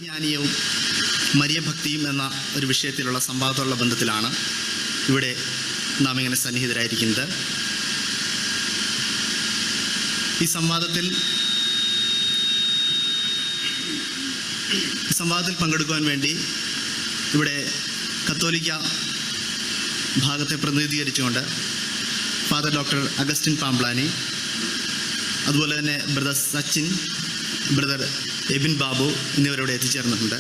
ജ്ഞാനീയവും മരിയഭക്തിയും എന്ന ഒരു വിഷയത്തിലുള്ള സംവാദത്തോടുള്ള ബന്ധത്തിലാണ് ഇവിടെ നാം ഇങ്ങനെ സന്നിഹിതരായിരിക്കുന്നത്. ഈ സംവാദത്തിൽ പങ്കെടുക്കുവാൻ വേണ്ടി ഇവിടെ കത്തോലിക്ക ഭാഗത്തെ പ്രതിനിധീകരിച്ചുകൊണ്ട് ഫാദർ ഡോക്ടർ അഗസ്റ്റിൻ പാംപ്ലാനി, അതുപോലെ തന്നെ ബ്രദർ സച്ചിൻ, ബ്രദർ എബിൻ ബാബു എന്നിവരോട് എത്തിച്ചേർന്നിട്ടുണ്ട്.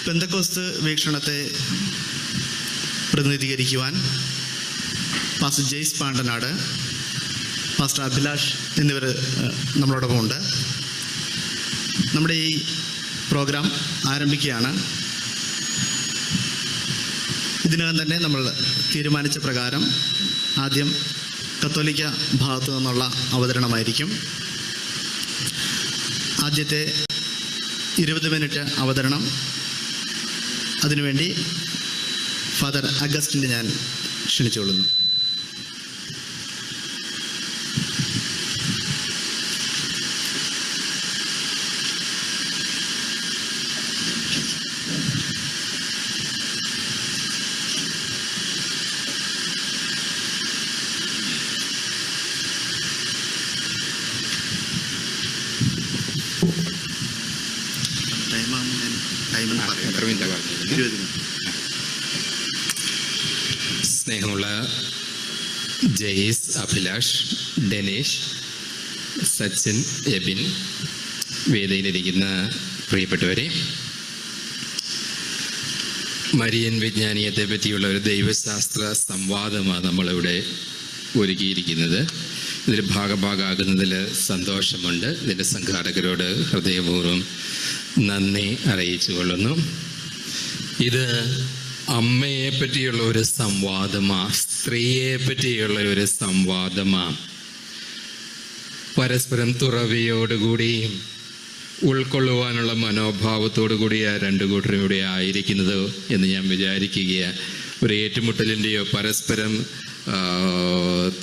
പെന്തക്കോസ്ത് വീക്ഷണത്തെ പ്രതിനിധീകരിക്കുവാൻ പാസ്റ്റർ ജെയ്സ് പാണ്ടനാട്, പാസ്റ്റർ അഭിലാഷ് എന്നിവർ നമ്മളോടൊപ്പം ഉണ്ട്. നമ്മുടെ ഈ പ്രോഗ്രാം ആരംഭിക്കുകയാണ്. ഇതിനകം തന്നെ നമ്മൾ തീരുമാനിച്ച പ്രകാരം ആദ്യം കത്തോലിക്ക ഭാഗത്തു നിന്നുള്ള അവതരണമായിരിക്കും. ആദ്യത്തെ 20 മിനിറ്റ് അവതരണം. അതിനുവേണ്ടി ഫാദർ അഗസ്റ്റിനെ ഞാൻ ക്ഷണിച്ചുകൊള്ളുന്നു. സ്നേഹമുള്ള ജെയ്സ്, അഭിലാഷ്, ഡെനീഷ്, സച്ചിൻ, എബിൻ, വേദിയിലിരിക്കുന്ന പ്രിയപ്പെട്ടവരെ, മരിയൻ വിജ്ഞാനീയത്തെ പറ്റിയുള്ള ഒരു ദൈവശാസ്ത്ര സംവാദമാണ് നമ്മളിവിടെ ഒരുക്കിയിരിക്കുന്നത്. ഇതിൽ ഭാഗമാകുന്നതിൽ സന്തോഷമുണ്ട്. ഇതിൻ്റെ സംഘാടകരോട് ഹൃദയപൂർവ്വം നന്ദി അറിയിച്ചു കൊള്ളുന്നു. ഇത് അമ്മയെ പറ്റിയുള്ള ഒരു സംവാദമാണ്, സ്ത്രീയെ പറ്റിയുള്ള ഒരു സംവാദമാണ്. പരസ്പരം തുറവിയോടുകൂടി ഉൾക്കൊള്ളുവാനുള്ള മനോഭാവത്തോടു കൂടിയാണ് രണ്ടു കൂട്ടരും ഇവിടെ ആയിരിക്കുന്നത് എന്ന് ഞാൻ വിചാരിക്കുകയാണ്. ഒരു ഏറ്റുമുട്ടലിൻ്റെയോ പരസ്പരം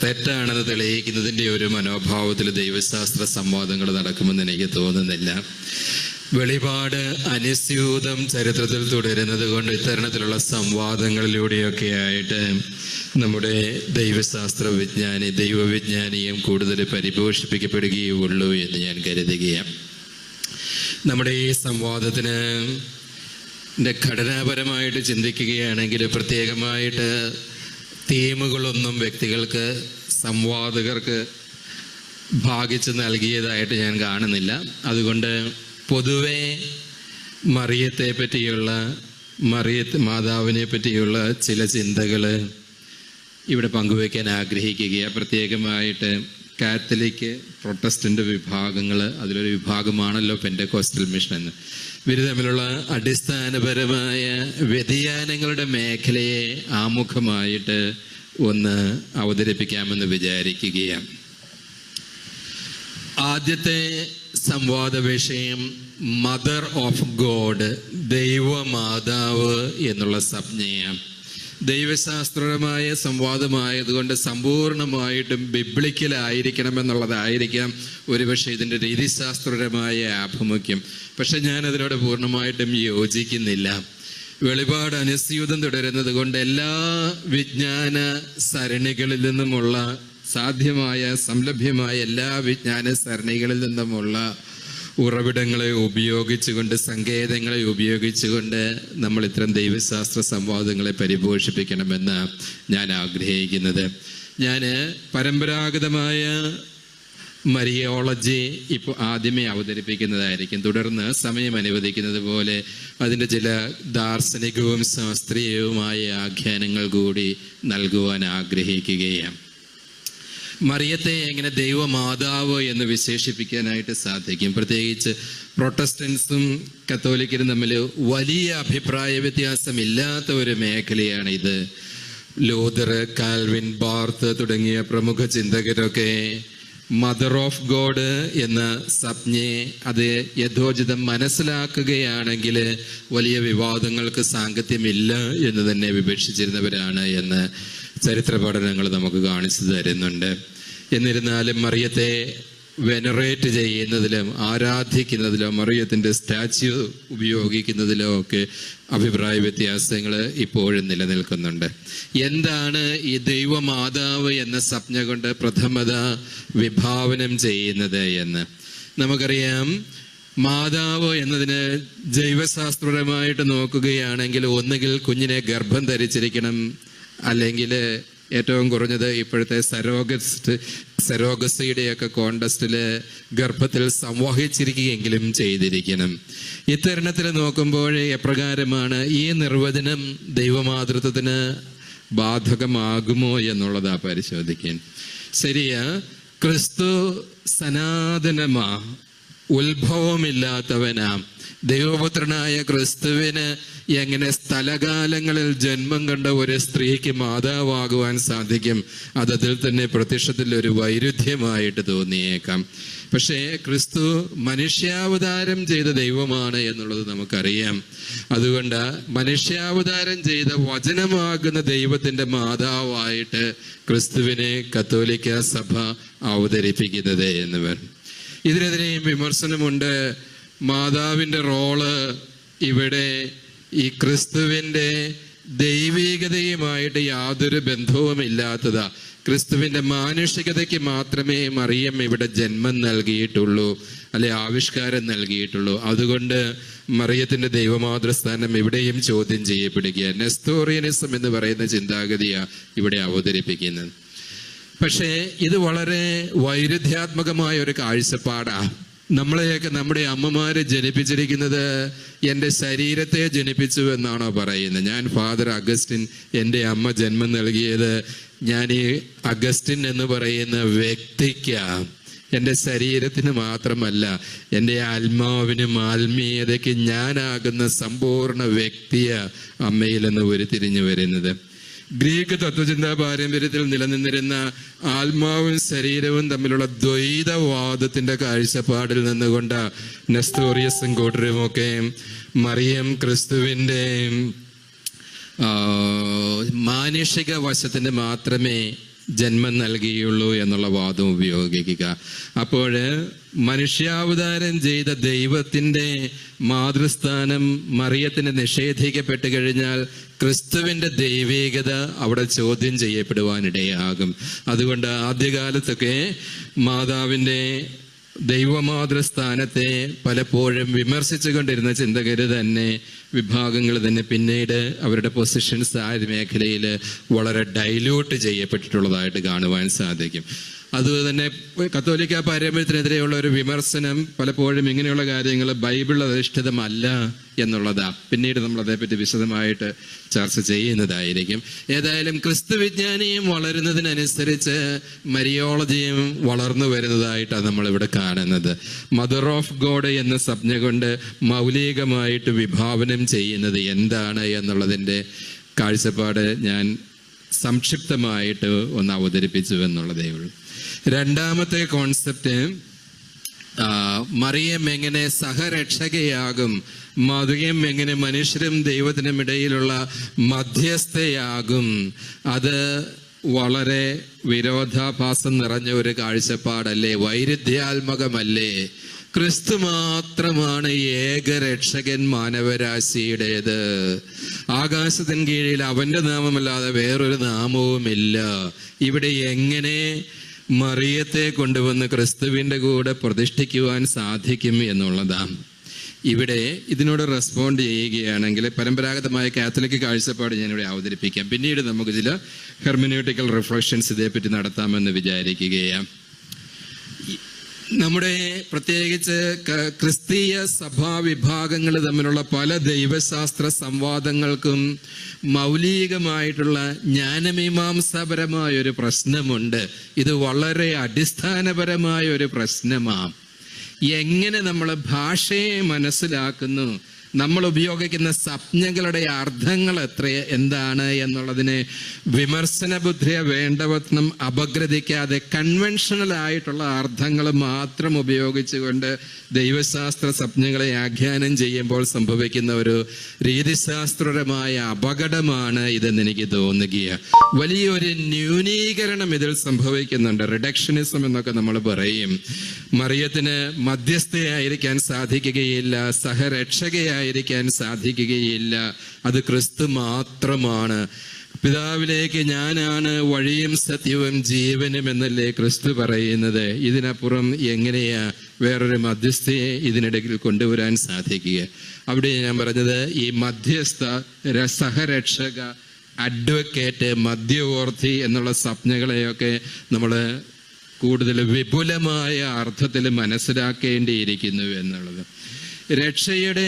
തെറ്റാണെന്ന് തെളിയിക്കുന്നതിൻ്റെ ഒരു മനോഭാവത്തിൽ ദൈവശാസ്ത്ര സംവാദങ്ങൾ നടക്കുമെന്ന് എനിക്ക് തോന്നുന്നില്ല. വെളിപാട് അനുസ്യൂതം ചരിത്രത്തിൽ തുടരുന്നത് കൊണ്ട് ഇത്തരണത്തിലുള്ള സംവാദങ്ങളിലൂടെയൊക്കെ ആയിട്ട് നമ്മുടെ ദൈവശാസ്ത്ര ദൈവവിജ്ഞാനിയും കൂടുതൽ പരിപോഷിപ്പിക്കപ്പെടുകയുള്ളൂ എന്ന് ഞാൻ കരുതുകയാണ്. നമ്മുടെ ഈ സംവാദത്തിന് ഘടനാപരമായിട്ട് ചിന്തിക്കുകയാണെങ്കിൽ പ്രത്യേകമായിട്ട് തീമുകളൊന്നും വ്യക്തികൾക്ക്, സംവാദകർക്ക് ഭാഗിച്ച് നൽകിയതായിട്ട് ഞാൻ കാണുന്നില്ല. അതുകൊണ്ട് പൊതുവെ മാതാവിനെ പറ്റിയുള്ള ചില ചിന്തകൾ ഇവിടെ പങ്കുവയ്ക്കാൻ ആഗ്രഹിക്കുകയാണ്. പ്രത്യേകമായിട്ട് കാത്തലിക്, പ്രൊട്ടസ്റ്റൻ്റ് വിഭാഗങ്ങൾ, അതിലൊരു വിഭാഗമാണല്ലോ പെൻ്റക്കോസ്റ്റൽ മിഷൻ എന്ന്. ഇവർ തമ്മിലുള്ള അടിസ്ഥാനപരമായ വ്യതിയാനങ്ങളുടെ മേഖലയെ ആമുഖമായിട്ട് ഒന്ന് അവതരിപ്പിക്കാമെന്ന് വിചാരിക്കുകയാണ്. ആദ്യത്തെ സംവാദ വിഷയം മദർ ഓഫ് ഗോഡ്, ദൈവമാതാവ് എന്നുള്ള സംജ്ഞയാണ്. ദൈവശാസ്ത്രപരമായ സംവാദമായതുകൊണ്ട് സമ്പൂർണമായിട്ടും ബിബ്ലിക്കലായിരിക്കണമെന്നുള്ളതായിരിക്കാം ഒരുപക്ഷെ ഇതിൻ്റെ രീതിശാസ്ത്രപരമായ ആഭിമുഖ്യം. പക്ഷെ ഞാൻ അതിനോട് പൂർണ്ണമായിട്ടും യോജിക്കുന്നില്ല. വെളിപാട് അനുസ്യൂതം തുടരുന്നത് കൊണ്ട് എല്ലാ വിജ്ഞാന സരണികളിൽ നിന്നുമുള്ള സാധ്യമായ സംലഭ്യമായ എല്ലാ വിജ്ഞാന സരണികളിൽ നിന്നുമുള്ള ഉറവിടങ്ങളെ ഉപയോഗിച്ചുകൊണ്ട്, സങ്കേതങ്ങളെ ഉപയോഗിച്ചുകൊണ്ട് നമ്മൾ ഇത്തരം ദൈവശാസ്ത്ര സംവാദങ്ങളെ പരിപോഷിപ്പിക്കണമെന്ന് ഞാൻ ആഗ്രഹിക്കുന്നത്. ഞാൻ പരമ്പരാഗതമായ മരിയോളജി ഇപ്പോൾ ആദ്യമേ അവതരിപ്പിക്കുന്നതായിരിക്കും. തുടർന്ന് സമയം അനുവദിക്കുന്നത് പോലെ അതിൻ്റെ ചില ദാർശനികവും ശാസ്ത്രീയവുമായ ആഖ്യാനങ്ങൾ കൂടി നൽകുവാൻ ആഗ്രഹിക്കുകയാണ്. മറിയത്തെ എങ്ങനെ ദൈവമാതാവ് എന്ന് വിശേഷിപ്പിക്കാനായിട്ട് സാധിക്കും? പ്രത്യേകിച്ച് പ്രൊട്ടസ്റ്റൻസും കത്തോലിക്കരും തമ്മിൽ വലിയ അഭിപ്രായ വ്യത്യാസമില്ലാത്ത ഒരു മേഖലയാണ് ഇത്. ലൂതർ, കാൽവിൻ, ബാർത്ത് തുടങ്ങിയ പ്രമുഖ ചിന്തകരൊക്കെ മദർ ഓഫ് ഗോഡ് എന്ന സംജ്ഞയെ അത് യഥോചിതം മനസ്സിലാക്കുകയാണെങ്കിൽ വലിയ വിവാദങ്ങൾക്ക് സാങ്കത്യമില്ല എന്ന് തന്നെ വിവക്ഷിച്ചിരുന്നവരാണ് എന്ന് ചരിത്ര പഠനങ്ങൾ നമുക്ക് കാണിച്ചു തരുന്നുണ്ട്. എന്നിരുന്നാലും മറിയത്തെ വെനറേറ്റ് ചെയ്യുന്നതിലും ആരാധിക്കുന്നതിലോ മറിയത്തിൻ്റെ സ്റ്റാച്യു ഉപയോഗിക്കുന്നതിലോ ഒക്കെ അഭിപ്രായ വ്യത്യാസങ്ങൾ ഇപ്പോഴും നിലനിൽക്കുന്നുണ്ട്. എന്താണ് ഈ ദൈവമാതാവ് എന്ന സംജ്ഞ കൊണ്ട് പ്രഥമത വിഭാവനം ചെയ്യുന്നത് എന്ന് നമുക്കറിയാം. മാതാവ് എന്നതിന് ജൈവശാസ്ത്രപരമായിട്ട് നോക്കുകയാണെങ്കിൽ ഒന്നുകിൽ കുഞ്ഞിനെ ഗർഭം ധരിച്ചിരിക്കണം, അല്ലെങ്കിൽ ഏറ്റവും കുറഞ്ഞത് ഇപ്പോഴത്തെ സെറോഗസിയുടെയൊക്കെ കോണ്ടസ്റ്റിൽ ഗർഭത്തിൽ സംവഹിച്ചിരിക്കുകയെങ്കിലും ചെയ്തിരിക്കണം. ഇത്തരണത്തിൽ നോക്കുമ്പോൾ എപ്രകാരമാണ് ഈ നിർവചനം ദൈവമാതൃത്വത്തിന് ബാധകമാകുമോ എന്നുള്ളതാ പരിശോധിക്കാൻ. ശരിയാ, ക്രിസ്തു സനാതനമാ, ഉത്ഭവമില്ലാത്തവനാ. ദൈവപുത്രനായ ക്രിസ്തുവിന് എങ്ങനെ സ്ഥലകാലങ്ങളിൽ ജന്മം കണ്ട ഒരു സ്ത്രീക്ക് മാതാവാകുവാൻ സാധിക്കും? അതിൽ തന്നെ പ്രത്യക്ഷത്തിൽ ഒരു വൈരുദ്ധ്യമായിട്ട് തോന്നിയേക്കാം. പക്ഷേ ക്രിസ്തു മനുഷ്യാവതാരം ചെയ്ത ദൈവമാണ് എന്നുള്ളത് നമുക്കറിയാം. അതുകൊണ്ട് മനുഷ്യാവതാരം ചെയ്ത വചനമാകുന്ന ദൈവത്തിന്റെ മാതാവായിട്ട് ക്രിസ്തുവിനെ കത്തോലിക്ക സഭ അവതരിപ്പിക്കുന്നത് എന്നിവർ. ഇതിനെതിരെയും വിമർശനമുണ്ട്. മാതാവിൻ്റെ റോള് ഇവിടെ ഈ ക്രിസ്തുവിൻ്റെ ദൈവികതയുമായിട്ട് യാതൊരു ബന്ധവുമില്ലാത്തതാ. ക്രിസ്തുവിൻ്റെ മാനുഷികതയ്ക്ക് മാത്രമേ മറിയം ഇവിടെ ജന്മം നൽകിയിട്ടുള്ളൂ, അല്ലെ ആവിഷ്കാരം നൽകിയിട്ടുള്ളൂ. അതുകൊണ്ട് മറിയത്തിൻ്റെ ദൈവമാതൃസ്ഥാനം ഇവിടെയും ചോദ്യം ചെയ്യപ്പെടുക. നെസ്തോറിയനിസം എന്ന് പറയുന്ന ചിന്താഗതിയാണ് ഇവിടെ അവതരിപ്പിക്കുന്നത്. പക്ഷേ ഇത് വളരെ വൈരുദ്ധ്യാത്മകമായ ഒരു കാഴ്ചപ്പാടാണ്. നമ്മളെയൊക്കെ നമ്മുടെ അമ്മമാരെ ജനിപ്പിച്ചിരിക്കുന്നത് എൻ്റെ ശരീരത്തെ ജനിപ്പിച്ചു എന്നാണോ പറയുന്നത്? ഞാൻ ഫാദർ അഗസ്റ്റിൻ, എൻ്റെ അമ്മ ജന്മം നൽകിയത് ഞാൻ ഈ അഗസ്റ്റിൻ എന്ന് പറയുന്ന വ്യക്തിക്കാണ്, എൻ്റെ ശരീരത്തിന് മാത്രമല്ല, എൻ്റെ ആത്മാവിനും ആത്മീയതയ്ക്ക് ഞാനാകുന്ന സമ്പൂർണ്ണ വ്യക്തിയാ അമ്മയിൽ നിന്ന് ഉരുത്തിരിഞ്ഞു വരുന്നത്. ഗ്രീക്ക് തത്വചിന്താ പാരമ്പര്യത്തിൽ നിലനിന്നിരുന്ന ആത്മാവും ശരീരവും തമ്മിലുള്ള ദ്വൈതവാദത്തിന്റെ കാഴ്ചപ്പാടിൽ നിന്നുകൊണ്ട് നെസ്തോറിയസും കൂട്ടരുമൊക്കെ മറിയം ക്രിസ്തുവിൻ്റെ മാനുഷിക വശത്തിന് മാത്രമേ ജന്മം നൽകിയുള്ളൂ എന്നുള്ള വാദം ഉപയോഗിക്കുക. അപ്പോൾ മനുഷ്യാവതാരം ചെയ്ത ദൈവത്തിൻ്റെ മാതൃസ്ഥാനം മറിയത്തിന് നിഷേധിക്കപ്പെട്ട് കഴിഞ്ഞാൽ ക്രിസ്തുവിൻ്റെ ദൈവികത അവിടെ ചോദ്യം ചെയ്യപ്പെടുവാനിടയാകും. അതുകൊണ്ട് ആദ്യകാലത്തൊക്കെ മാതാവിൻ്റെ ദൈവമാതൃസ്ഥാനത്തെ പലപ്പോഴും വിമർശിച്ചു കൊണ്ടിരുന്ന ചിന്തകര് തന്നെ, വിഭാഗങ്ങൾ തന്നെ പിന്നീട് അവരുടെ പൊസിഷൻസ് ആ മേഖലയിൽ വളരെ ഡൈല്യൂട്ട് ചെയ്യപ്പെട്ടിട്ടുള്ളതായിട്ട് കാണുവാൻ സാധിക്കും. അതുതന്നെ കത്തോലിക്ക പാരമ്പര്യത്തിനെതിരെയുള്ള ഒരു വിമർശനം പലപ്പോഴും ഇങ്ങനെയുള്ള കാര്യങ്ങൾ ബൈബിൾ അധിഷ്ഠിതമല്ല എന്നുള്ളതാണ്. പിന്നീട് നമ്മൾ അതേപ്പറ്റി വിശദമായിട്ട് ചർച്ച ചെയ്യുന്നതായിരിക്കും. ഏതായാലും ക്രിസ്തു വിജ്ഞാനിയും വളരുന്നതിനനുസരിച്ച് മരിയോളജിയും വളർന്നു വരുന്നതായിട്ടാണ് നമ്മളിവിടെ കാണുന്നത്. മദർ ഓഫ് ഗോഡ് എന്ന സംജ്ഞ കൊണ്ട് മൗലികമായിട്ട് വിഭാവനം ചെയ്യുന്നത് എന്താണ് എന്നുള്ളതിൻ്റെ കാഴ്ചപ്പാട് ഞാൻ സംക്ഷിപ്തമായിട്ട് ഒന്ന് അവതരിപ്പിച്ചു എന്നുള്ളതേ ഉള്ളൂ. രണ്ടാമത്തെ കോൺസെപ്റ്റ്, മറിയം എങ്ങനെ സഹരക്ഷകയാകും, മറിയം എങ്ങനെ മനുഷ്യരും ദൈവത്തിനും ഇടയിലുള്ള മധ്യസ്ഥയാകും. അത് വളരെ വിരോധാഭാസം നിറഞ്ഞ ഒരു കാഴ്ചപ്പാടല്ലേ, വൈരുദ്ധ്യാത്മകമല്ലേ? ക്രിസ്തു മാത്രമാണ് ഏകരക്ഷകൻ മാനവരാശിയുടേത്. ആകാശത്തിന് കീഴിൽ അവന്റെ നാമമല്ലാതെ വേറൊരു നാമവുമില്ല. ഇവിടെ എങ്ങനെ മറിയത്തെ കൊണ്ടുവന്ന് ക്രിസ്തുവിൻ്റെ കൂടെ പ്രതിഷ്ഠിക്കുവാൻ സാധിക്കും എന്നുള്ളതാണ്. ഇവിടെ ഇതിനോട് റെസ്പോണ്ട് ചെയ്യുകയാണെങ്കിൽ പരമ്പരാഗതമായ കാത്തലിക് കാഴ്ചപ്പാട് ഞാനിവിടെ അവതരിപ്പിക്കാം. പിന്നീട് നമുക്ക് ചില ഹെർമിനോട്ടിക്കൽ റിഫ്ലക്ഷൻസ് ഇതേപ്പറ്റി നടത്താമെന്ന് വിചാരിക്കുകയാണ്. നമ്മുടെ പ്രത്യേകിച്ച് ക്രിസ്തീയ സഭാവിഭാഗങ്ങൾ തമ്മിലുള്ള പല ദൈവശാസ്ത്ര സംവാദങ്ങൾക്കും മൗലികമായിട്ടുള്ള ജ്ഞാനമീമാംസാപരമായ ഒരു പ്രശ്നമുണ്ട്. ഇത് വളരെ അടിസ്ഥാനപരമായ ഒരു പ്രശ്നമാണ്. എങ്ങനെ നമ്മൾ ഭാഷയെ മനസ്സിലാക്കുന്നു, നമ്മൾ ഉപയോഗിക്കുന്ന സംജ്ഞകളുടെ അർത്ഥങ്ങൾ എന്താണ് എന്നുള്ളതിനെ വിമർശന ബുദ്ധിയെ വേണ്ടവണ്ണം അപഗ്രഥിക്കാതെ കൺവെൻഷണൽ ആയിട്ടുള്ള അർത്ഥങ്ങൾ മാത്രം ഉപയോഗിച്ചുകൊണ്ട് ദൈവശാസ്ത്ര സംജ്ഞകളെ ആഖ്യാനം ചെയ്യുമ്പോൾ സംഭവിക്കുന്ന ഒരു രീതിശാസ്ത്രപരമായ അപകടമാണ് ഇതെന്ന് എനിക്ക് തോന്നുകയാണ്. വലിയൊരു ന്യൂനീകരണം ഇതിൽ സംഭവിക്കുന്നുണ്ട്. റിഡക്ഷനിസം എന്നൊക്കെ നമ്മൾ പറയും. മറിയത്തിന് മധ്യസ്ഥയായിരിക്കാൻ സാധിക്കുകയില്ല, സഹരക്ഷകയായിരിക്കാൻ സാധിക്കുകയില്ല. അത് ക്രിസ്തു മാത്രമാണ്. പിതാവിലേക്ക് ഞാനാണ് വഴിയും സത്യവും ജീവനും എന്നല്ലേ ക്രിസ്തു പറയുന്നത്. ഇതിനപ്പുറം എങ്ങനെയാ വേറൊരു മധ്യസ്ഥയെ ഇതിനിടയിൽ കൊണ്ടുവരാൻ സാധിക്കുക? അവിടെ ഞാൻ പറഞ്ഞത് ഈ മധ്യസ്ഥ, സഹരക്ഷക, അഡ്വക്കേറ്റ്, മധ്യവർത്തി എന്നുള്ള സംജ്ഞകളെയൊക്കെ നമ്മൾ കൂടുതൽ വിപുലമായ അർത്ഥത്തിൽ മനസ്സിലാക്കേണ്ടിയിരിക്കുന്നു എന്നുള്ളത്. രക്ഷയുടെ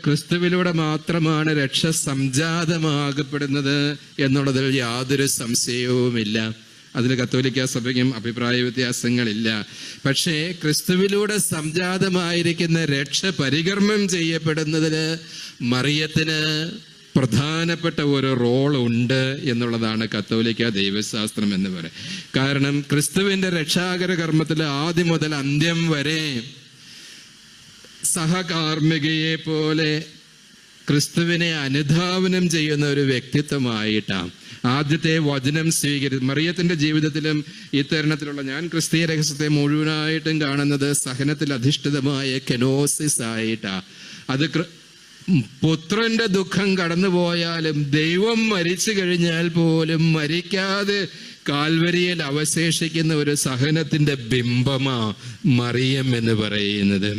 ക്രിസ്തുവിലൂടെ മാത്രമാണ് രക്ഷ സംജാതമാകപ്പെടുന്നത് എന്നുള്ളതിൽ യാതൊരു സംശയവുമില്ല. അതിൽ കത്തോലിക്ക സഭയ്ക്കും അഭിപ്രായ വ്യത്യാസങ്ങളില്ല. പക്ഷേ ക്രിസ്തുവിലൂടെ സംജാതമായിരിക്കുന്ന രക്ഷ പരികർമ്മം ചെയ്യപ്പെടുന്നതിന് മറിയത്തിന് പ്രധാനപ്പെട്ട ഒരു റോൾ ഉണ്ട് എന്നുള്ളതാണ് കത്തോലിക്ക ദൈവശാസ്ത്രം എന്ന് പറയും. കാരണം ക്രിസ്തുവിന്റെ രക്ഷാകര കർമ്മത്തിൽ ആദ്യം മുതൽ അന്ത്യം വരെ സഹകാർമ്മികയെ പോലെ ക്രിസ്തുവിനെ അനുധാവനം ചെയ്യുന്ന ഒരു വ്യക്തിത്വമായിട്ടാണ് ആദ്യത്തെ വചനം മറിയത്തിന്റെ ജീവിതത്തിലും ഇത്തരണത്തിലുള്ള ഞാൻ ക്രിസ്തീയ രഹസ്യത്തെ മുഴുവനായിട്ടും കാണുന്നത് സഹനത്തിൽ അധിഷ്ഠിതമായ കെനോസിസ് ആയിട്ടാണ്. അത് പുത്രന്റെ ദുഃഖം കടന്നുപോയാലും ദൈവം മരിച്ചു കഴിഞ്ഞാൽ പോലും മരിക്കാതെ കാൽവരിയിൽ അവശേഷിക്കുന്ന ഒരു സഹനത്തിന്റെ ബിംബമാ മറിയം എന്ന് പറയുന്നത്.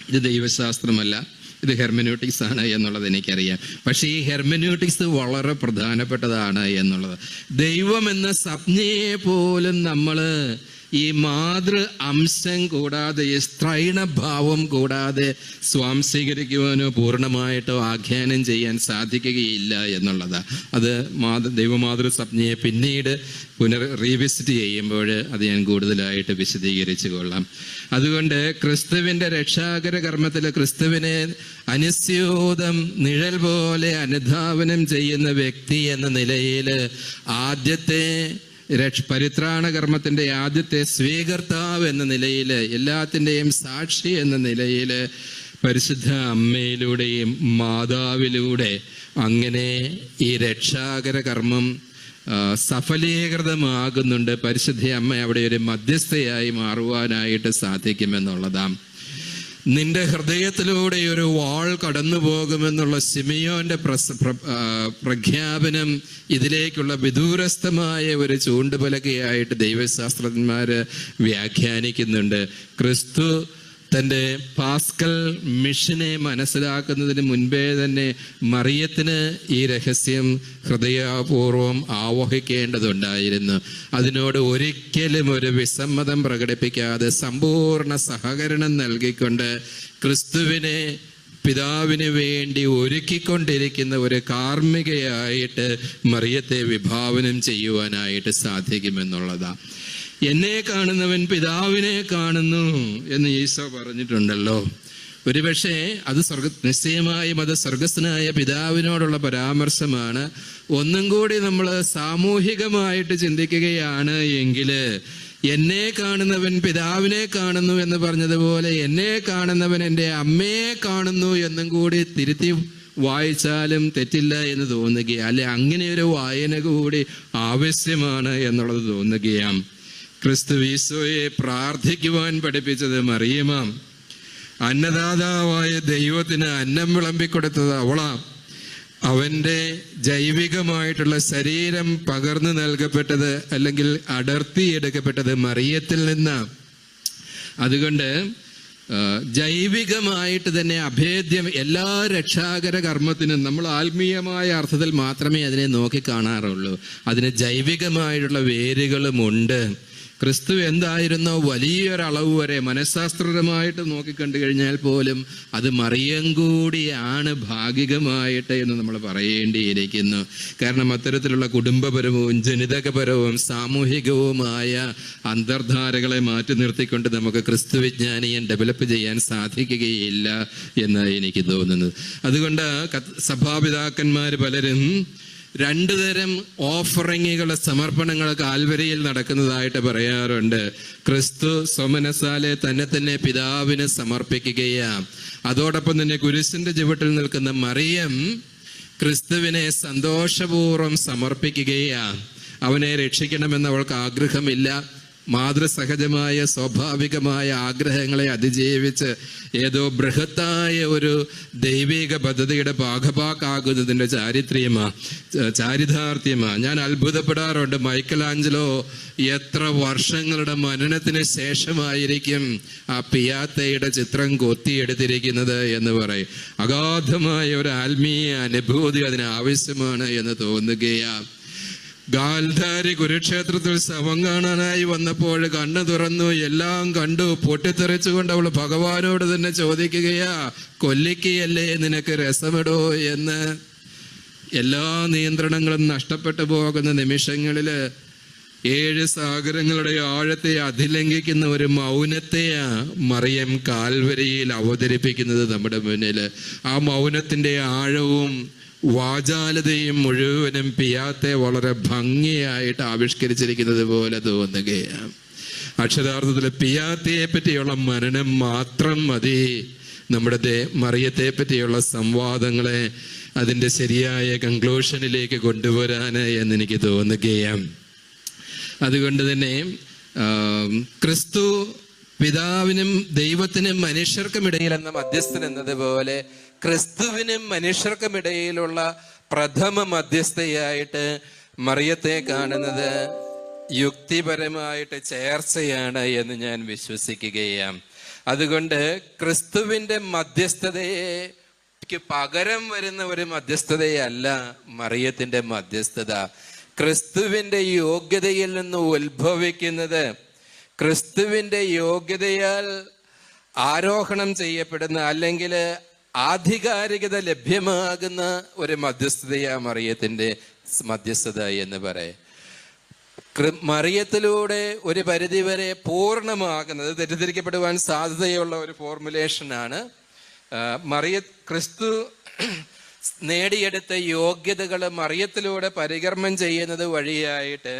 ഇത് ദൈവശാസ്ത്രമല്ല, ഇത് ഹെർമനൂട്ടിക്സ് ആണ് എന്നുള്ളത് എനിക്കറിയാം. പക്ഷെ ഈ ഹെർമനൂട്ടിക്സ് വളരെ പ്രധാനപ്പെട്ടതാണ് എന്നുള്ളത്. ദൈവം എന്ന സംജ്ഞയെ പോലും നമ്മൾ ഈ മാതൃ അംശം കൂടാതെ, ഈ സ്ത്രൈണഭാവം കൂടാതെ സ്വാംശീകരിക്കുവാനോ പൂർണ്ണമായിട്ടോ ആഖ്യാനം ചെയ്യാൻ സാധിക്കുകയില്ല എന്നുള്ളതാണ്. അത് ദൈവമാതൃ സംജ്ഞയെ പിന്നീട് റീവിസിറ്റ് ചെയ്യുമ്പോൾ അത് ഞാൻ കൂടുതലായിട്ട് വിശദീകരിച്ചു കൊള്ളാം. അതുകൊണ്ട് ക്രിസ്തുവിന്റെ രക്ഷാകര കർമ്മത്തിൽ ക്രിസ്തുവിനെ അനുസ്യൂതം നിഴൽ പോലെ അനുധാവനം ചെയ്യുന്ന വ്യക്തി എന്ന നിലയിൽ ആദ്യത്തെ പരിത്രാണ കർമ്മത്തിന്റെ ആദ്യത്തെ സ്വീകർത്താവ് എന്ന നിലയിൽ, എല്ലാത്തിൻ്റെയും സാക്ഷി എന്ന നിലയിൽ പരിശുദ്ധ അമ്മയിലൂടെയും മാതാവിലൂടെ അങ്ങനെ ഈ രക്ഷാകര കർമ്മം സഫലീകൃതമാകുന്നുണ്ട്. പരിശുദ്ധ അമ്മ അവിടെ ഒരു മധ്യസ്ഥയായി മാറുവാനായിട്ട് സാധിക്കുമെന്നുള്ളതാണ്. നിന്റെ ഹൃദയത്തിലൂടെ ഒരു വാൾ കടന്നു പോകുമെന്നുള്ള ശിമിയോന്റെ പ്രഖ്യാപനം ഇതിലേക്കുള്ള വിദൂരസ്ഥമായ ഒരു ചൂണ്ടുപലകയായിട്ട് ദൈവശാസ്ത്രജ്ഞന്മാര് വ്യാഖ്യാനിക്കുന്നുണ്ട്. ക്രിസ്തു തൻ്റെ പാസ്കൽ മിഷനെ മനസ്സിലാക്കുന്നതിന് മുൻപേ തന്നെ മറിയത്തിന് ഈ രഹസ്യം ഹൃദയപൂർവ്വം ആവഹിക്കേണ്ടതുണ്ടായിരുന്നു. അതിനോട് ഒരിക്കലും ഒരു വിസമ്മതം പ്രകടിപ്പിക്കാതെ സമ്പൂർണ്ണ സഹകരണം നൽകിക്കൊണ്ട് ക്രിസ്തുവിനെ പിതാവിന് വേണ്ടി ഒരുക്കിക്കൊണ്ടിരിക്കുന്ന ഒരു കാർമ്മികയായിട്ട് മറിയത്തെ വിഭാവനം ചെയ്യുവാനായിട്ട് സാധിക്കുമെന്നുള്ളതാണ്. എന്നെ കാണുന്നവൻ പിതാവിനെ കാണുന്നു എന്ന് ഈശോ പറഞ്ഞിട്ടുണ്ടല്ലോ. ഒരുപക്ഷെ അത് നിശ്ചയമായും അത് സ്വർഗസ്ഥനായ പിതാവിനോടുള്ള പരാമർശമാണ്. ഒന്നും കൂടി നമ്മൾ സാമൂഹികമായിട്ട് ചിന്തിക്കുകയാണ് എങ്കിൽ എന്നെ കാണുന്നവൻ പിതാവിനെ കാണുന്നു എന്ന് പറഞ്ഞതുപോലെ എന്നെ കാണുന്നവൻ എൻ്റെ അമ്മയെ കാണുന്നു എന്നും കൂടി തിരുത്തി വായിച്ചാലും തെറ്റില്ല എന്ന് തോന്നുകയാണ്. അല്ലെ, അങ്ങനെ ഒരു വായന കൂടി ആവശ്യമാണ് എന്നുള്ളത് തോന്നുകയാണ്. ക്രിസ്തു ഈശോയെ പ്രാർത്ഥിക്കുവാൻ പഠിപ്പിച്ചത് മറിയമാം. അന്നദാതാവായ ദൈവത്തിന് അന്നം വിളമ്പിക്കൊടുത്തത് അവളാം. അവൻ്റെ ജൈവികമായിട്ടുള്ള ശരീരം പകർന്നു നൽകപ്പെട്ടത് അല്ലെങ്കിൽ അടർത്തിയെടുക്കപ്പെട്ടത് മറിയത്തിൽ നിന്നാണ്. അതുകൊണ്ട് ജൈവികമായിട്ട് തന്നെ അഭേദ്യം എല്ലാ രക്ഷാകര കർമ്മത്തിനും നമ്മൾ ആത്മീയമായ അർത്ഥത്തിൽ മാത്രമേ അതിനെ നോക്കി കാണാറുള്ളൂ. അതിന് ജൈവികമായിട്ടുള്ള വേരുകളുമുണ്ട്. ക്രിസ്തു എന്തായിരുന്നോ വലിയൊരളവ് വരെ മനഃശാസ്ത്രപരമായിട്ട് നോക്കിക്കണ്ടു കഴിഞ്ഞാൽ പോലും അത് മറിയം കൂടിയാണ് ഭാഗികമായിട്ട് എന്ന് നമ്മൾ പറയേണ്ടിയിരിക്കുന്നു. കാരണം അത്തരത്തിലുള്ള കുടുംബപരവും ജനിതകപരവും സാമൂഹികവുമായ അന്തർധാരകളെ മാറ്റി നിർത്തിക്കൊണ്ട് നമുക്ക് ക്രിസ്തു വിജ്ഞാനിയെ ഡെവലപ്പ് ചെയ്യാൻ സാധിക്കുകയില്ല എന്ന് എനിക്ക് തോന്നുന്നത്. അതുകൊണ്ട് സഭാപിതാക്കന്മാർ പലരും രണ്ടു തരം ഓഫറിങ്ങുകൾ, സമർപ്പണങ്ങൾ കാൽവരിയിൽ നടക്കുന്നതായിട്ട് പറയാറുണ്ട്. ക്രിസ്തു സ്വമനസാലെ തന്നെ പിതാവിന് സമർപ്പിക്കുകയാണ്. അതോടൊപ്പം തന്നെ കുരിശിന്റെ ചുവട്ടിൽ നിൽക്കുന്ന മറിയം ക്രിസ്തുവിനെ സന്തോഷപൂർവ്വം സമർപ്പിക്കുകയാണ്. അവനെ രക്ഷിക്കണമെന്ന് അവൾക്ക് ആഗ്രഹമില്ല. മാതൃസഹജമായ സ്വാഭാവികമായ ആഗ്രഹങ്ങളെ അതിജീവിച്ച് ഏതോ ബൃഹത്തായ ഒരു ദൈവിക പദ്ധതിയുടെ ഭാഗഭാക്കാകുന്നതിൻ്റെ ചാരിതാർത്ഥ്യമാ. ഞാൻ അത്ഭുതപ്പെടാറുണ്ട്. മൈക്കലാഞ്ചലോ എത്ര വർഷങ്ങളുടെ മനനത്തിന് ശേഷമായിരിക്കും ആ പിയാത്തയുടെ ചിത്രം കൊത്തിയെടുത്തിരിക്കുന്നത് എന്ന് പറയും. അഗാധമായ ഒരു ആത്മീയ അനുഭൂതി അതിന് ആവശ്യമാണ് എന്ന് തോന്നുകയാണ്. ഗാൽധാരി കുരുക്ഷേത്രത്തിൽ ശവം കാണാനായി വന്നപ്പോൾ കണ്ണു തുറന്നു, എല്ലാം കണ്ടു. പൊട്ടിത്തെറിച്ചുകൊണ്ട് അവൾ ഭഗവാനോട് തന്നെ ചോദിക്കുകയാ, കൊല്ലിക്കയല്ലേ നിനക്ക് രസമിടോ എന്ന്. എല്ലാ നിയന്ത്രണങ്ങളും നഷ്ടപ്പെട്ടു പോകുന്ന നിമിഷങ്ങളില് 7 സാഗരങ്ങളുടെ ആഴത്തെ അതിലംഘിക്കുന്ന ഒരു മൗനത്തെയാ മറിയം കാൽവരിയിൽ അവതരിപ്പിക്കുന്നത് നമ്മുടെ മുന്നിൽ. ആ മൗനത്തിന്റെ ആഴവും വാചാലതയും മുഴുവനും പിയാത്തെ വളരെ ഭംഗിയായിട്ട് ആവിഷ്കരിച്ചിരിക്കുന്നത് പോലെ തോന്നുകയാണ്. അക്ഷരാർത്ഥത്തിൽ പിയാത്തയെ പറ്റിയുള്ള മനനം മാത്രം മതി നമ്മുടെ മറിയത്തെ പറ്റിയുള്ള സംവാദങ്ങളെ അതിൻ്റെ ശരിയായ കൺക്ലൂഷനിലേക്ക് കൊണ്ടുവരാൻ എന്നെനിക്ക് തോന്നുകയാണ്. അതുകൊണ്ട് തന്നെ ക്രിസ്തു പിതാവിനും ദൈവത്തിനും മനുഷ്യർക്കുമിടയിൽ എന്ന മധ്യസ്ഥൻ എന്നതുപോലെ ക്രിസ്തുവിനും മനുഷ്യർക്കുമിടയിലുള്ള പ്രഥമ മധ്യസ്ഥയായിട്ട് മറിയത്തെ കാണുന്നത് യുക്തിപരമായിട്ട് ചേർച്ചയാണ് എന്ന് ഞാൻ വിശ്വസിക്കുകയാണ്. അതുകൊണ്ട് ക്രിസ്തുവിന്റെ മധ്യസ്ഥതയെ പകരം വരുന്ന ഒരു മധ്യസ്ഥതയല്ല മറിയത്തിന്റെ മധ്യസ്ഥത. ക്രിസ്തുവിന്റെ യോഗ്യതയിൽ നിന്ന് ഉത്ഭവിക്കുന്നത്, ക്രിസ്തുവിന്റെ യോഗ്യതയാൽ ആരോഹണം ചെയ്യപ്പെടുന്ന അല്ലെങ്കിൽ ആധികാരികത ലഭ്യമാകുന്ന ഒരു മധ്യസ്ഥതയാ മറിയത്തിന്റെ മധ്യസ്ഥത എന്ന് പറയും. മറിയത്തിലൂടെ ഒരു പരിധിവരെ പൂർണ്ണമാകുന്നത് തെറ്റിദ്ധരിക്കപ്പെടുവാൻ സാധ്യതയുള്ള ഒരു ഫോർമുലേഷനാണ്. ക്രിസ്തു നേടിയെടുത്ത യോഗ്യതകൾ മറിയത്തിലൂടെ പരികർമ്മം ചെയ്യുന്നത് വഴിയായിട്ട്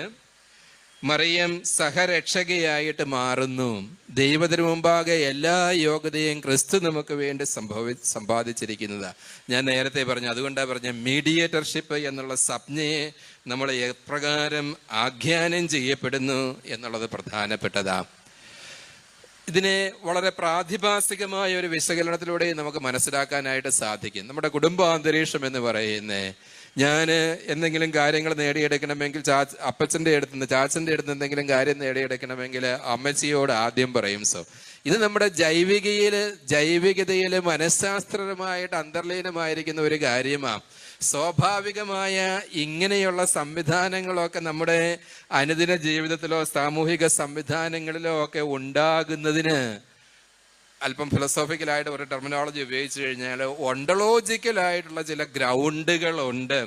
മറിയം സഹരക്ഷകയായിട്ട് മാറുന്നു. ദൈവത്തിന് മുമ്പാകെ എല്ലാ യോഗ്യതയും ക്രിസ്തു നമുക്ക് വേണ്ടി സമ്പാദിച്ചിരിക്കുന്നതാ. ഞാൻ നേരത്തെ പറഞ്ഞു, അതുകൊണ്ടാണ് പറഞ്ഞ മീഡിയേറ്റർഷിപ്പ് എന്നുള്ള സംജ്ഞയെ നമ്മൾ എപ്രകാരം ആഖ്യാനം ചെയ്യപ്പെടുന്നു എന്നുള്ളത് പ്രധാനപ്പെട്ടതാ. ഇതിനെ വളരെ പ്രാതിഭാസികമായ ഒരു വിശകലനത്തിലൂടെ നമുക്ക് മനസ്സിലാക്കാനായിട്ട് സാധിക്കും. നമ്മുടെ കുടുംബാന്തരീക്ഷം എന്ന് പറയുന്നേ, ഞാൻ എന്തെങ്കിലും കാര്യങ്ങൾ നേടിയെടുക്കണമെങ്കിൽ അപ്പച്ചൻ്റെ അടുത്തുനിന്ന് ചാച്ചൻ്റെ അടുത്ത് എന്തെങ്കിലും കാര്യം നേടിയെടുക്കണമെങ്കിൽ അമ്മച്ചിയോട് ആദ്യം പറയും. ഇത് നമ്മുടെ ജൈവികതയിൽ മനഃശാസ്ത്രപരമായിട്ട് അന്തർലീനമായിരിക്കുന്ന ഒരു കാര്യമാണ്. സ്വാഭാവികമായ ഇങ്ങനെയുള്ള സംവിധാനങ്ങളൊക്കെ നമ്മുടെ അനുദിന ജീവിതത്തിലോ സാമൂഹിക സംവിധാനങ്ങളിലോ ഒക്കെ ഉണ്ടാകുന്നതിന് അല്പം ഫിലോസോഫിക്കലായിട്ട് ഒരു ടെർമിനോളജി ഉപയോഗിച്ചു കഴിഞ്ഞാൽ ഒണ്ടോളജിക്കലായിട്ടുള്ള ചില ഗ്രൗണ്ടുകളുണ്ട്,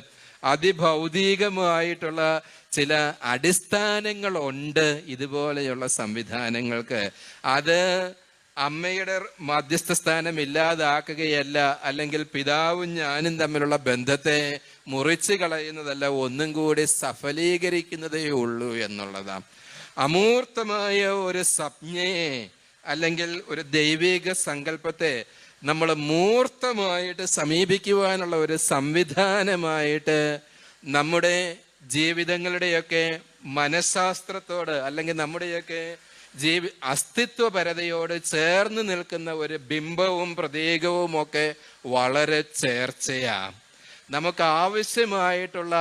അതിഭൗതികമായിട്ടുള്ള ചില അടിസ്ഥാനങ്ങളുണ്ട് ഇതുപോലെയുള്ള സംവിധാനങ്ങൾക്ക്. അത് അമ്മയുടെ മധ്യസ്ഥ സ്ഥാനം ഇല്ലാതാക്കുകയല്ല, അല്ലെങ്കിൽ പിതാവും ഞാനും തമ്മിലുള്ള ബന്ധത്തെ മുറിച്ചു കളയുന്നതല്ല, ഒന്നും കൂടി സഫലീകരിക്കുന്നതേ ഉള്ളൂ എന്നുള്ളതാണ്. അമൂർത്തമായ ഒരു സംജ്ഞയെ അല്ലെങ്കിൽ ഒരു ദൈവിക സങ്കല്പത്തെ നമ്മൾ മൂർത്തമായിട്ട് സമീപിക്കുവാനുള്ള ഒരു സംവിധാനമായിട്ട് നമ്മുടെ ജീവിതങ്ങളുടെയൊക്കെ മനഃശാസ്ത്രത്തോട് അല്ലെങ്കിൽ നമ്മുടെയൊക്കെ അസ്തിത്വപരതയോട് ചേർന്ന് നിൽക്കുന്ന ഒരു ബിംബവും പ്രതീകവും ഒക്കെ വളരെ ചേർച്ചയാണ്. നമുക്ക് ആവശ്യമായിട്ടുള്ള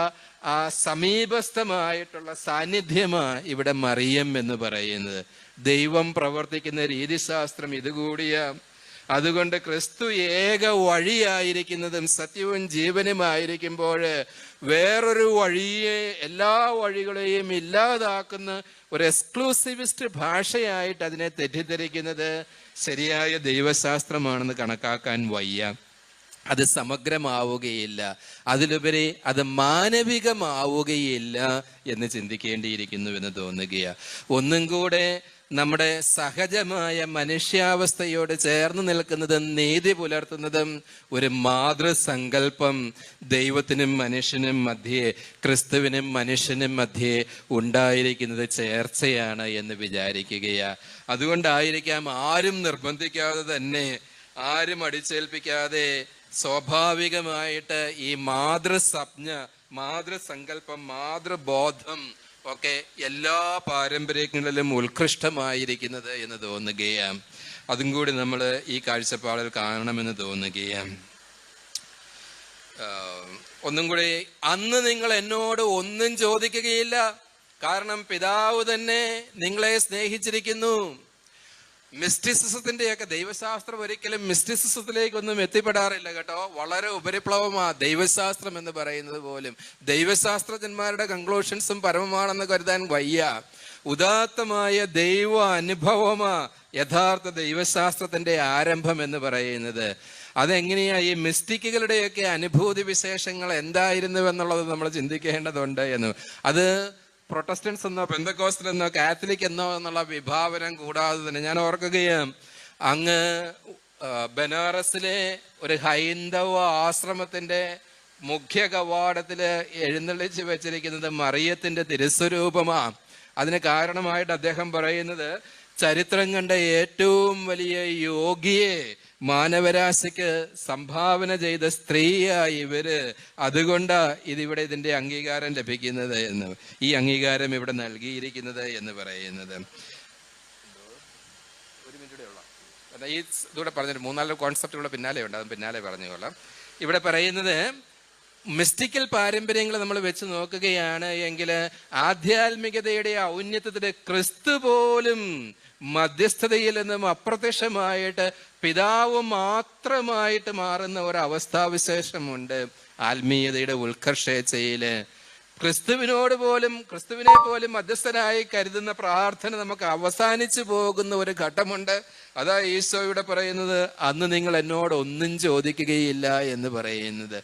ആ സമീപസ്ഥമായിട്ടുള്ള സാന്നിധ്യമാണ് ഇവിടെ മറിയം എന്ന് പറയുന്നത്. ദൈവം പ്രവർത്തിക്കുന്ന രീതിശാസ്ത്രം ഇതുകൂടിയ അതുകൊണ്ട് ക്രിസ്തു ഏക വഴിയായിരിക്കുന്നതും സത്യവും ജീവനുമായിരിക്കുമ്പോൾ വേറൊരു വഴിയെ, എല്ലാ വഴികളെയും ഇല്ലാതാക്കുന്ന ഒരു എക്സ്ക്ലൂസിവിസ്റ്റ് ഭാഷയായിട്ട് അതിനെ തെറ്റിദ്ധരിക്കുന്നത് ശരിയായ ദൈവശാസ്ത്രമാണെന്ന് കണക്കാക്കാൻ വയ്യ. അത് സമഗ്രമാവുകയില്ല, അതിലുപരി അത് മാനവികമാവുകയില്ല എന്ന് ചിന്തിക്കേണ്ടിയിരിക്കുന്നുവെന്ന് തോന്നുകയാണ്. ഒന്നും കൂടെ നമ്മുടെ സഹജമായ മനുഷ്യാവസ്ഥയോട് ചേർന്ന് നിൽക്കുന്നതും നീതി പുലർത്തുന്നതും ഒരു മാതൃസങ്കല്പം ദൈവത്തിനും മനുഷ്യനും മധ്യേ, ക്രിസ്തുവിനും മനുഷ്യനും മധ്യേ ഉണ്ടായിരിക്കുന്നത് ചേർച്ചയാണ് എന്ന് വിചാരിക്കുകയാ. അതുകൊണ്ടായിരിക്കാം ആരും നിർബന്ധിക്കാതെ തന്നെ, ആരും അടിച്ചേൽപ്പിക്കാതെ സ്വാഭാവികമായിട്ട് ഈ മാതൃസംജ്ഞ, മാതൃസങ്കല്പം, മാതൃബോധം ഒക്കെ എല്ലാ പാരമ്പര്യങ്ങളിലും ഉത്കൃഷ്ടമായിരിക്കുന്നത് എന്ന് തോന്നുകയാണ്. അതും കൂടി നമ്മൾ ഈ കാഴ്ചപ്പാടിൽ കാണണമെന്ന് തോന്നുകയാണ്. ഒന്നും കൂടി, അന്ന് നിങ്ങൾ എന്നോട് ഒന്നും ചോദിക്കുകയില്ല, കാരണം പിതാവ് തന്നെ നിങ്ങളെ സ്നേഹിച്ചിരിക്കുന്നു. മിസ്റ്റിസിസത്തിന്റെയൊക്കെ, ദൈവശാസ്ത്രം ഒരിക്കലും മിസ്റ്റിസിസത്തിലേക്കൊന്നും എത്തിപ്പെടാറില്ല കേട്ടോ. വളരെ ഉപരിപ്ലവമാ ദൈവശാസ്ത്രം എന്ന് പറയുന്നത് പോലും. ദൈവശാസ്ത്രജ്ഞന്മാരുടെ കൺക്ലൂഷൻസും പരമമാണെന്ന് കരുതാൻ വയ്യ. ഉദാത്തമായ ദൈവ അനുഭവമാ യഥാർത്ഥ ദൈവശാസ്ത്രത്തിന്റെ ആരംഭം എന്ന് പറയുന്നത്. അതെങ്ങനെയാ ഈ മിസ്റ്റിക്കുകളുടെയൊക്കെ അനുഭൂതി വിശേഷങ്ങൾ എന്തായിരുന്നു എന്നുള്ളത് നമ്മൾ ചിന്തിക്കേണ്ടതുണ്ട് എന്ന്. അത് പ്രൊട്ടസ്റ്റൻസ് എന്നോ പെന്തക്കോസ്റ്റൽ എന്നോ കാത്തലിക് എന്നോ എന്നുള്ള വിഭാവനം കൂടാതെ തന്നെ ഞാൻ ഓർക്കുകയാണ്, അങ്ങ് ബനാറസിലെ ഒരു ഹൈന്ദവ ആശ്രമത്തിന്റെ മുഖ്യ കവാടത്തില് എഴുന്നള്ളിച്ച് വെച്ചിരിക്കുന്നത് മറിയത്തിന്റെ തിരുസ്വരൂപമാ. അതിന് കാരണമായിട്ട് അദ്ദേഹം പറയുന്നത്, ചരിത്രം കണ്ട ഏറ്റവും വലിയ യോഗിയെ മാനവരാശിക്ക് സംഭാവന ചെയ്ത സ്ത്രീയായി ഇവര്, അതുകൊണ്ടാ ഇതിവിടെ ഇതിന്റെ അംഗീകാരം ലഭിക്കുന്നത് എന്ന്, ഈ അംഗീകാരം ഇവിടെ നൽകിയിരിക്കുന്നത് എന്ന് പറയുന്നത്. ഒരു മിനിറ്റ് ഉള്ള ഈ ഇതൂടെ പറഞ്ഞിട്ട് 3-4 കോൺസെപ്റ്റുകളുടെ പിന്നാലെ ഉണ്ട്, അത് പിന്നാലെ പറഞ്ഞുകൊള്ളാം. ഇവിടെ പറയുന്നത് മിസ്റ്റിക്കൽ പാരമ്പര്യങ്ങൾ നമ്മൾ വെച്ച് നോക്കുകയാണ് എങ്കിൽ ആധ്യാത്മികതയുടെ ഔന്നത്യത്തില് ക്രിസ്തു പോലും മധ്യസ്ഥതയിൽ നിന്നും അപ്രത്യക്ഷമായിട്ട് പിതാവ് മാത്രമായിട്ട് മാറുന്ന ഒരു അവസ്ഥാവിശേഷമുണ്ട് ആത്മീയതയുടെ ഉത്കർഷേച്ഛയില്. ക്രിസ്തുവിനെ പോലും മധ്യസ്ഥനായി കരുതുന്ന പ്രാർത്ഥന നമുക്ക് അവസാനിച്ചു പോകുന്ന ഒരു ഘട്ടമുണ്ട്. അതാ ഈശോയുടെ പറയുന്നത്, അന്ന് നിങ്ങൾ എന്നോട് ഒന്നും ചോദിക്കുകയില്ല എന്ന് പറയുന്നത്.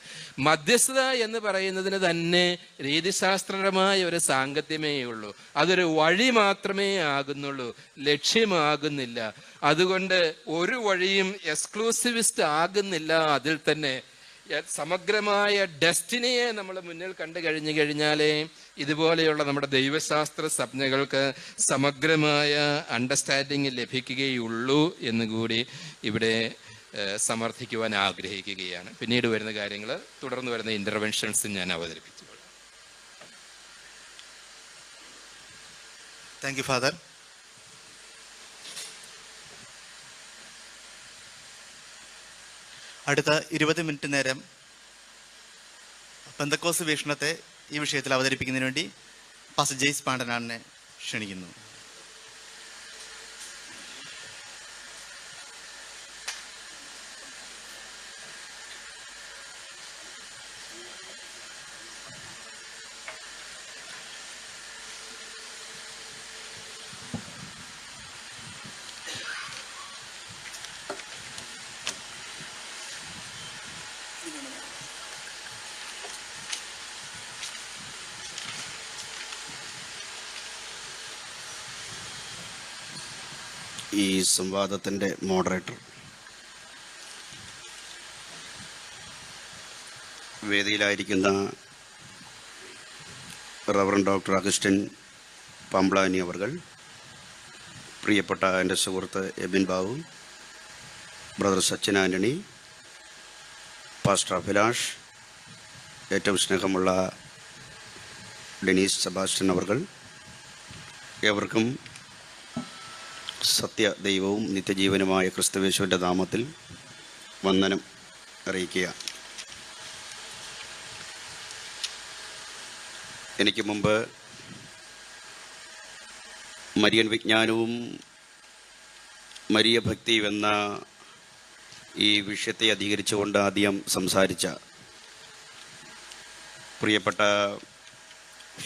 മധ്യസ്ഥത എന്ന് പറയുന്നതിന് തന്നെ രീതിശാസ്ത്രപരമായ ഒരു സാങ്കത്യമേ ഉള്ളൂ. അതൊരു വഴി മാത്രമേ ആകുന്നുള്ളൂ, ലക്ഷ്യമാകുന്നില്ല. അതുകൊണ്ട് ഒരു വഴിയും എക്സ്ക്ലൂസിവിസ്റ്റ് ആകുന്നില്ല. അതിൽ തന്നെ സമഗ്രമായ ഡെസ്റ്റിനിയെ നമ്മൾ മുന്നിൽ കണ്ടു കഴിഞ്ഞാലേ ഇതുപോലെയുള്ള നമ്മുടെ ദൈവശാസ്ത്ര സംജ്ഞകൾക്ക് സമഗ്രമായ അണ്ടർസ്റ്റാൻഡിങ് ലഭിക്കുകയുള്ളൂ എന്നുകൂടി ഇവിടെ സമർത്ഥിക്കുവാൻ ആഗ്രഹിക്കുകയാണ്. പിന്നീട് വരുന്ന കാര്യങ്ങൾ, തുടർന്ന് വരുന്ന ഇന്റർവെൻഷൻസ് ഞാൻ അവതരിപ്പിച്ചു. Thank you father. അടുത്ത 20 മിനിറ്റ് നേരം പെന്തക്കോസ്ത് വീക്ഷണത്തെ ഈ വിഷയത്തിൽ അവതരിപ്പിക്കുന്നതിന് വേണ്ടി പാസ്റ്റർ ജെയ്സ് പാണ്ടനാടിനെ ക്ഷണിക്കുന്നു. ഈ സംവാദത്തിൻ്റെ മോഡറേറ്റർ, വേദിയിലായിരിക്കുന്ന റവറൻഡ് ഡോക്ടർ അഗസ്റ്റിൻ പാമ്പ്ലാനി അവർകൾ, പ്രിയപ്പെട്ട എൻ്റെ സുഹൃത്ത് Ebin Babu, brother Sachin Antony, pastor Abhilash, ഏറ്റവും സ്നേഹമുള്ള ഡെനീസ് സെബാസ്റ്റ്യൻ അവർകൾ, ഏവർക്കും സത്യദൈവവും നിത്യജീവനുമായ ക്രിസ്തുയേശുവിൻ്റെ നാമത്തിൽ വന്ദനം അറിയിക്കുക. എനിക്ക് മുമ്പ് മരിയൻ വിജ്ഞാനവും മരിയ ഭക്തിയും എന്ന ഈ വിഷയത്തെ അധികരിച്ചുകൊണ്ട് ആദ്യം സംസാരിച്ച പ്രിയപ്പെട്ട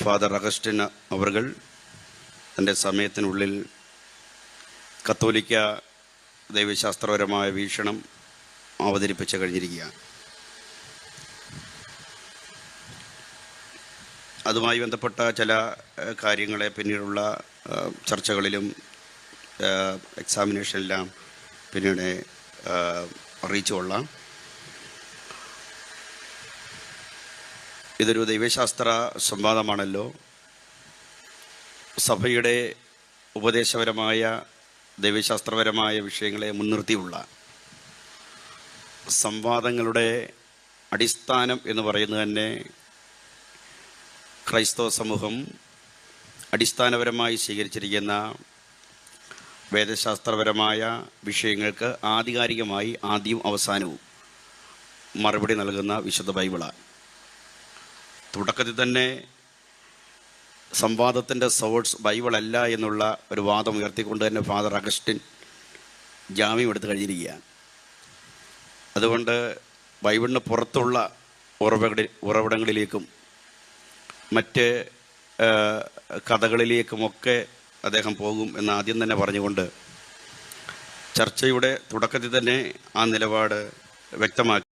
ഫാദർ അഗസ്റ്റിൻ അവർകൾ തൻ്റെ സമയത്തിനുള്ളിൽ കത്തോലിക്ക ദൈവശാസ്ത്രപരമായ വീക്ഷണം അവതരിപ്പിച്ച് കഴിഞ്ഞിരിക്കുകയാണ്. അതുമായി ബന്ധപ്പെട്ട ചില കാര്യങ്ങളെ പിന്നീടുള്ള ചർച്ചകളിലും എക്സാമിനേഷനിലെല്ലാം പിന്നീട് അറിയിച്ചു കൊള്ളാം. ഇതൊരു ദൈവശാസ്ത്ര സംവാദമാണല്ലോ. സഭയുടെ ഉപദേശപരമായ ദൈവശാസ്ത്രപരമായ വിഷയങ്ങളെ മുൻനിർത്തിയുള്ള സംവാദങ്ങളുടെ അടിസ്ഥാനം എന്ന് പറയുന്നത് തന്നെ ക്രൈസ്തവ സമൂഹം അടിസ്ഥാനപരമായി സ്വീകരിച്ചിരിക്കുന്ന വേദശാസ്ത്രപരമായ വിഷയങ്ങൾക്ക് ആധികാരികമായി ആദ്യവും അവസാനവും മറുപടി നൽകുന്ന വിശുദ്ധ ബൈബിളാണ്. തുടക്കത്തിൽ തന്നെ സംവാദത്തിൻ്റെ സോഴ്സ് ബൈബിളല്ല എന്നുള്ള ഒരു വാദം ഉയർത്തിക്കൊണ്ട് തന്നെ ഫാദർ അഗസ്റ്റിൻ ജാമ്യം എടുത്തു കഴിഞ്ഞിരിക്കുകയാണ്. അതുകൊണ്ട് ബൈബിളിന് പുറത്തുള്ള ഉറവിടങ്ങളിലേക്കും മറ്റ് കഥകളിലേക്കുമൊക്കെ അദ്ദേഹം പോകും എന്ന് ആദ്യം തന്നെ പറഞ്ഞുകൊണ്ട് ചർച്ചയുടെ തുടക്കത്തിൽ തന്നെ ആ നിലപാട് വ്യക്തമാക്കി.